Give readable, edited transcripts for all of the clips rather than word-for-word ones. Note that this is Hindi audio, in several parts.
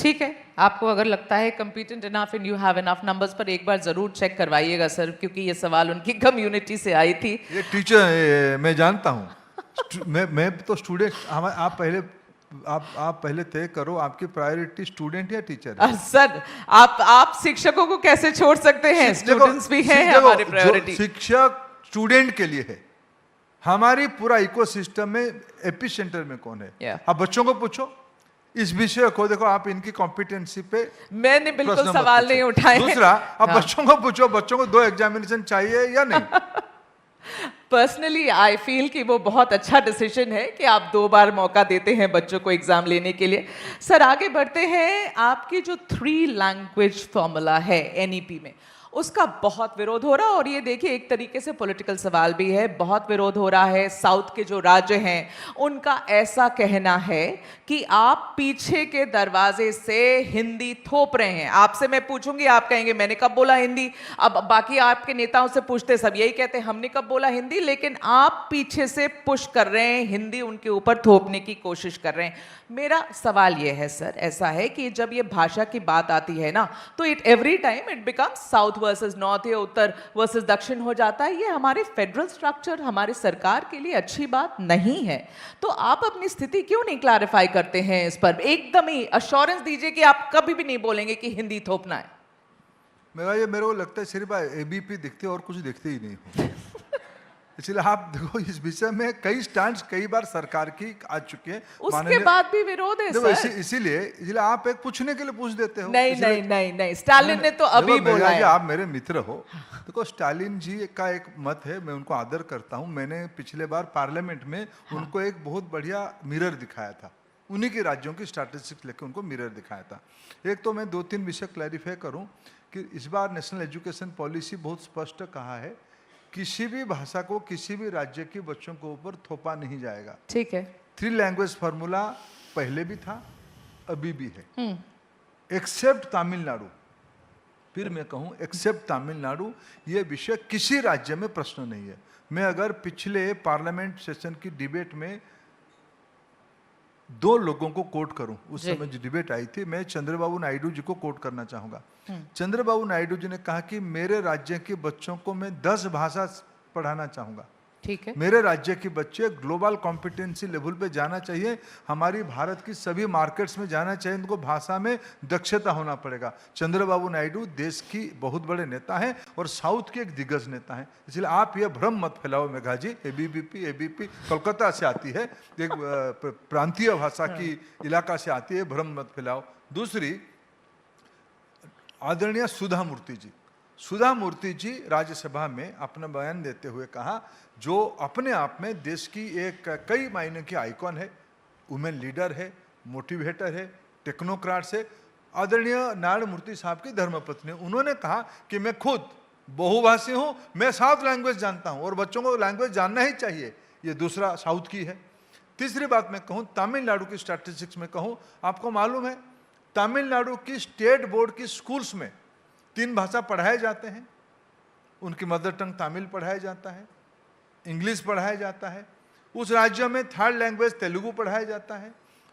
ठीक है, आपको अगर लगता है competent enough and you have enough numbers, पर एक बार जरूर चेक करवाइएगा सर, क्योंकि ये सवाल उनकी कम्युनिटी से आई थी। ये टीचर मैं जानता हूँ, मैं तो स्टूडेंट, आप पहले तय करो आपकी प्रायोरिटी स्टूडेंट या टीचर है? सर आप शिक्षकों को कैसे छोड़ सकते हैं? स्टूडेंट्स भी हैं हमारी प्रायोरिटी। शिक्षक स्टूडेंट के लिए है, हमारी पूरा इकोसिस्टम में एपिसेंटर में कौन है? आप बच्चों को पूछो इस विषय को, देखो आप इनकी कॉम्पिटेंसी पे मैंने बिल्कुल सवाल नहीं उठाए। दूसरा, आप बच्चों को पूछो, बच्चों को 2 एग्जामिनेशन चाहिए या नहीं? पर्सनली आई फील कि वो बहुत अच्छा डिसीजन है कि आप 2 बार मौका देते हैं बच्चों को एग्जाम लेने के लिए। सर आगे बढ़ते हैं, आपकी जो 3 लैंग्वेज फॉर्मूला है एनईपी में, उसका बहुत विरोध हो रहा है, और ये देखिए एक तरीके से पॉलिटिकल सवाल भी है, बहुत विरोध हो रहा है। साउथ के जो राज्य हैं उनका ऐसा कहना है कि आप पीछे के दरवाजे से हिंदी थोप रहे हैं। आपसे मैं पूछूंगी, आप कहेंगे मैंने कब बोला हिंदी, अब बाकी आपके नेताओं से पूछते, सब यही कहते हैं हमने कब बोला हिंदी, लेकिन आप पीछे से पुश कर रहे हैं, हिंदी उनके ऊपर थोपने की कोशिश कर रहे हैं। मेरा सवाल यह है सर, ऐसा है कि जब ये भाषा की बात आती है ना, तो it every time it becomes south versus north या उत्तर वर्सेस दक्षिण हो जाता है। ये हमारे फेडरल स्ट्रक्चर, हमारे सरकार के लिए अच्छी बात नहीं है। तो आप अपनी स्थिति क्यों नहीं क्लैरिफाई करते हैं इस पर? एकदम ही अश्योरेंस दीजिए कि आप कभी भी नहीं बोलेंगे कि हिंदी थोपना है। मेरे को लगता है सिर्फ एबीपी दिखते और कुछ दिखते ही नहीं हो। इसलिए आप देखो इस विषय में कई स्टैंड कई बार सरकार की आ चुके हैं, उसके बाद भी विरोध है सर। इसीलिए आप एक पूछने के लिए पूछ देते हो। नहीं, स्टालिन ने तो अभी बोला है। आप मेरे मित्र हो, देखो स्टालिन जी का एक मत है, मैं उनको आदर करता हूं। मैंने पिछले बार पार्लियामेंट में उनको एक बहुत बढ़िया मिरर दिखाया था, उन्हीं के राज्यों की स्टैटिस्टिक्स लेकर उनको मिरर दिखाया था। एक तो मैं 2-3 विषय क्लैरिफाई करूं कि इस बार नेशनल एजुकेशन पॉलिसी बहुत स्पष्ट कहा है, किसी भी भाषा को किसी भी राज्य के बच्चों के ऊपर थोपा नहीं जाएगा। ठीक है। 3 लैंग्वेज फॉर्मूला पहले भी था, अभी भी है, एक्सेप्ट तमिलनाडु। फिर मैं कहूं एक्सेप्ट तमिलनाडु, ये विषय किसी राज्य में प्रश्न नहीं है। मैं अगर पिछले पार्लियामेंट सेशन की डिबेट में 2 लोगों को कोट करूं, उस समय जो डिबेट आई थी, मैं चंद्रबाबू नायडू जी को कोट करना चाहूंगा। चंद्रबाबू नायडू जी ने कहा कि मेरे राज्य के बच्चों को मैं 10 भाषा पढ़ाना चाहूंगा। ठीक है। मेरे राज्य के बच्चे ग्लोबल कॉम्पिटेंसी लेवल पे जाना चाहिए, हमारी भारत की सभी मार्केट्स में जाना चाहिए, उनको भाषा में दक्षता होना पड़ेगा। चंद्रबाबू नायडू देश की बहुत बड़े नेता हैं और साउथ के एक दिग्गज नेता हैं, इसलिए आप ये भ्रम मत फैलाओ मेघा जी। एबीपी कोलकाता से आती है, एक प्रांतीय भाषा की इलाका से आती है, भ्रम मत फैलाओ। दूसरी, आदरणीय सुधा मूर्ति जी राज्यसभा में अपना बयान देते हुए कहा, जो अपने आप में देश की एक कई मायने की आइकॉन है, वुमेन लीडर है, मोटिवेटर है, टेक्नोक्राट्स है, आदरणीय नारायण मूर्ति साहब की धर्मपत्नी, उन्होंने कहा कि मैं खुद बहुभाषी हूं, मैं 7 लैंग्वेज जानता हूं और बच्चों को लैंग्वेज जानना ही चाहिए। ये दूसरा साउथ की है। तीसरी बात मैं कहूं, तमिलनाडु की स्टैटिस्टिक्स में कहूं, आपको मालूम है तमिलनाडु की स्टेट बोर्ड की स्कूल्स में 3 भाषा पढ़ाए जाते हैं। उनकी मदर टंग तमिल पढ़ाया जाता है, इंग्लिश पढ़ाया जाता है। उस राज्य में 3rd लैंग्वेज तेलुगु पढ़ाया जाता है,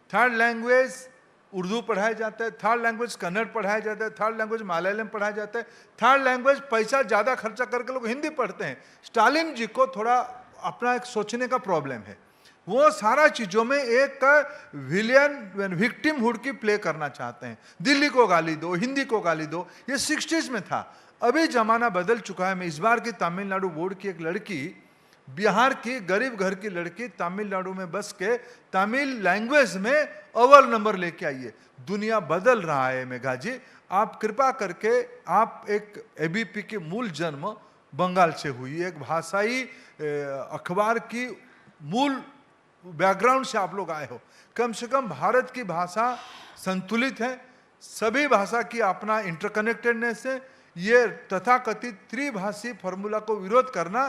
3rd लैंग्वेज उर्दू पढ़ाया जाता है, 3rd लैंग्वेज कन्नड़ पढ़ाया जाता है, 3rd लैंग्वेज मलयालम पढ़ाया जाता है, 3rd लैंग्वेज पैसा ज़्यादा खर्चा करके लोग हिंदी पढ़ते हैं। स्टालिन जी को थोड़ा अपना एक सोचने का प्रॉब्लम है, वो सारा चीजों में एक विक्टिमहुड की प्ले करना चाहते हैं। दिल्ली को गाली दो, हिंदी को गाली दो, ये 60s में था, अभी जमाना बदल चुका है। मैं इस बार की तमिलनाडु बोर्ड की एक लड़की, बिहार की गरीब घर की लड़की, तमिलनाडु में बस के तमिल लैंग्वेज में अव्वल नंबर लेके आई है। दुनिया बदल रहा है मेघा जी, आप कृपा करके, आप एक एबीपी के मूल जन्म बंगाल से हुई, एक भाषाई अखबार की मूल बैकग्राउंड से आप लोग आए हो, कम से कम भारत की भाषा संतुलित है, सभी भाषा की अपना इंटरकनेक्टेडनेस है। ये तथाकथित त्रिभाषी फॉर्मूला को विरोध करना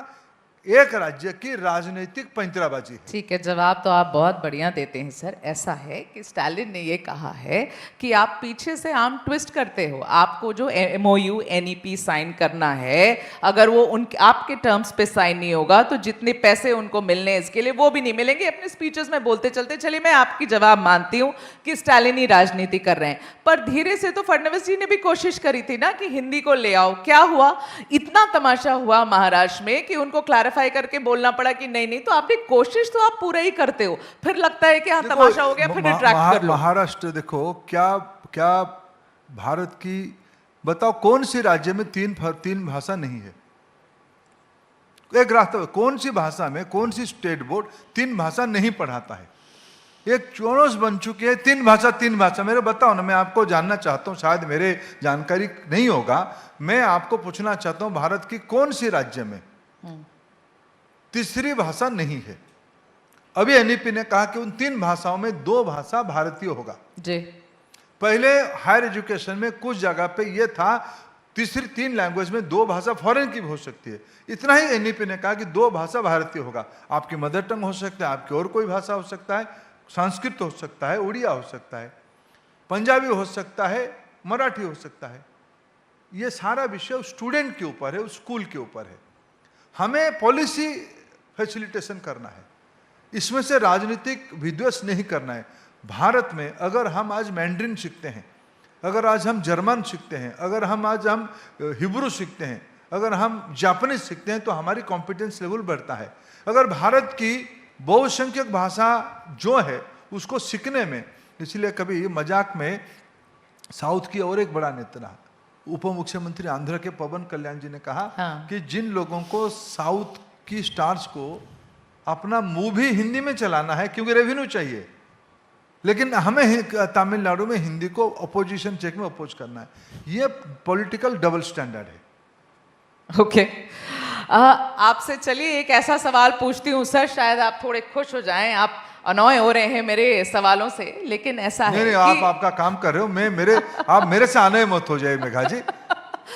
एक राज्य की राजनीतिक पैंतराबाजी है। ठीक है, जवाब तो आप बहुत बढ़िया देते हैं सर। ऐसा है कि स्टालिन ने ये कहा है कि आप पीछे से आर्म ट्विस्ट करते हो। आपको जो MOU NEP साइन करना है, अगर वो उन आपके टर्म्स पे साइन नहीं होगा तो जितने पैसे उनको मिलने हैं इसके लिए वो भी नहीं मिलेंगे। अपने स्पीचेस में बोलते चलते चलिए, मैं आपकी जवाब मानती हूँ कि स्टालिन ही राजनीति कर रहे हैं, पर धीरे से तो फडणवीस जी ने भी कोशिश करी थी ना कि हिंदी को ले आओ। क्या हुआ? इतना तमाशा हुआ महाराष्ट्र में कि उनको क्लैरिफाई करके बोलना पड़ा कि नहीं नहीं, तो आपकी कोशिश तो आप पूरा ही करते हो, फिर लगता है कि हाँ तमाशा हो गया, फिर रिट्रैक्ट कर लो। महाराष्ट्र देखो, क्या क्या भारत की, बताओ कौन सी राज्य में तीन भाषा नहीं है? एक रास्ता, कौन सी भाषा में, कौन सी स्टेट बोर्ड तीन भाषा नहीं पढ़ाता है? एक चौनस बन चुकी है तीन भाषा। मेरे बताओ ना, मैं आपको जानना चाहता हूँ, शायद मेरे जानकारी नहीं होगा, मैं आपको पूछना चाहता हूँ, भारत की कौन सी राज्य में तीसरी भाषा नहीं है? अभी NEP ने कहा कि उन तीन भाषाओं में दो भाषा भारतीय होगा जी। पहले हायर एजुकेशन में कुछ जगह पे ये था, तीसरी तीन लैंग्वेज में दो भाषा फॉरेन की भी हो सकती है। इतना ही NEP ने कहा कि दो भाषा भारतीय होगा। आपकी मदर टंग हो सकता है, आपकी और कोई भाषा हो सकता है, संस्कृत हो सकता है, उड़िया हो सकता है, पंजाबी हो सकता है, मराठी हो सकता है। ये सारा विषय स्टूडेंट के ऊपर है, स्कूल के ऊपर है। हमें पॉलिसी फैसिलिटेशन करना है, इसमें से राजनीतिक विद्वेष नहीं करना है। भारत में अगर हम आज मैंड्रिन सीखते हैं, अगर आज हम जर्मन सीखते हैं, अगर हम हिब्रू सीखते हैं, अगर हम जापानीज सीखते हैं, तो हमारी कॉम्पिटेंस लेवल बढ़ता है। अगर भारत की बहुसंख्यक भाषा जो है उसको सीखने में, इसलिए कभी मजाक में साउथ की और एक बड़ा नेता, उप मुख्यमंत्री आंध्र के पवन कल्याण जी ने कहा कि जिन लोगों को साउथ की स्टार्स को अपना मूवी हिंदी में चलाना है क्योंकि रेवेन्यू चाहिए, लेकिन हमें तमिलनाडु में हिंदी को अपोजिशन चेक में अपोज करना है, ये पॉलिटिकल डबल स्टैंडर्ड है। ओके, आपसे चलिए एक ऐसा सवाल पूछती हूँ सर, शायद आप थोड़े खुश हो जाएं, आप अनॉय हो रहे हैं मेरे सवालों से, लेकिन ऐसा है नहीं, आप आपका काम कर रहे हो, आप मेरे से अनॉय मत हो जाए मेघा जी।